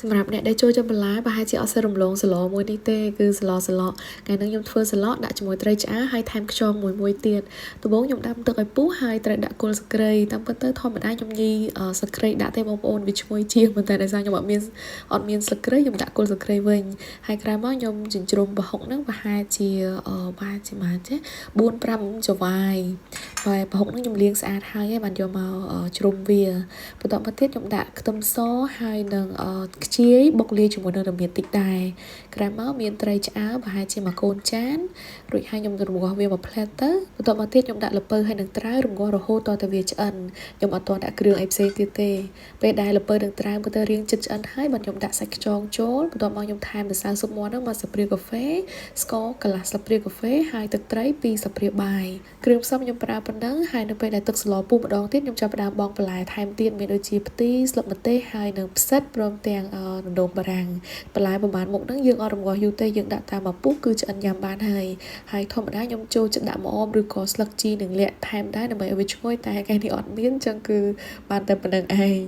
សម្រាប់អ្នកដែលចូលចិត្តបន្លែប្រហែលជាអត់សូវរំលងសឡមួយនេះទេគឺសឡថ្ងៃនេះខ្ញុំធ្វើសឡដាក់ជាមួយត្រីឆ្អើរហើយថែមខ្យងមួយទៀតដំបូងខ្ញុំដាំទឹកឲ្យពុះហើយត្រូវដាក់គល់ស្គ្រៃតាមពិតទៅធម្មតាខ្ញុំញីស្គ្រៃដាក់ទេបងប្អូនវាឈ្ងុយជាងប៉ុន្តែដោយសារខ្ញុំអត់មានស្គ្រៃខ្ញុំដាក់គល់ស្គ្រៃវិញហើយក្រោយមកខ្ញុំចិញ្ច្រំប្រហុកហ្នឹងប្រហែលជាប្រហែលជាម៉ាចេះ4-5ចង្វាយហើយប្រហុកហ្នឹងខ្ញុំលាងស្អាតហើយបានយកមកជ្រុំវាបន្តមកទៀតខ្ញុំដាក់ខ្ទឹមសហើយនឹងខ្ជាយបុកលាយជាមួយនឹងរមៀតតិចដែរក្រោយមកមានត្រីឆ្អើរប្រហែលជាមួយកូនចានរួចហើយខ្ញុំរំងាស់វាមួយផ្លែទៅបន្តមកទៀតខ្ញុំដាក់ល្ពៅហើយនឹងត្រាវរំងាស់រហូតដល់តែវាឆ្អិនខ្ញុំអត់ទាន់ដាក់គ្រឿងអីផ្សេងទៀតទេពេលដែលល្ពៅនឹងត្រាវមើលទៅរាងជិតឆ្អិនហើយបាទខ្ញុំដាក់សាច់ខ្យងចូលបន្ទាប់មកខ្ញុំថែមម្សៅស៊ុបមាន់ហ្នឹងមកស្លាបព្រាកាហ្វេស្ករកន្លះស្លាបព្រាកាហ្វេហើយទឹកត្រី2ស្លាបព្រាបាយគ្រឿងផ្សំខ្ញុំប្រើប៉ុណ្ណឹងហើយនៅពេលដែលទឹកស្លពុះម្ដងទៀតខ្ញុំចាប់ផ្ដើមបង់បន្លែថែមទៀតមានដូចជាផ្ទីស្លឹកម្ទេសហើយនឹងផ្សិតព្រមទាំងដំឡូងបារាំងបន្លែប្រហែលមុខហ្នឹងយើងអត់រំងាស់យូរទេយើងដាក់តាមមកពុះគឺឆ្អិនញ៉ាំបានហើយធម្មតាខ្ញុំចូលចិត្តដាក់ម្អមឬក៏ស្លឹកជីនឹងលាក់ថែមដែរដើម្បីឲ្យវាឈ្ងុយតែថ្ងៃនេះអត់មានអញ្ចឹងគឺបានតែប៉ុណ្្នឹងឯង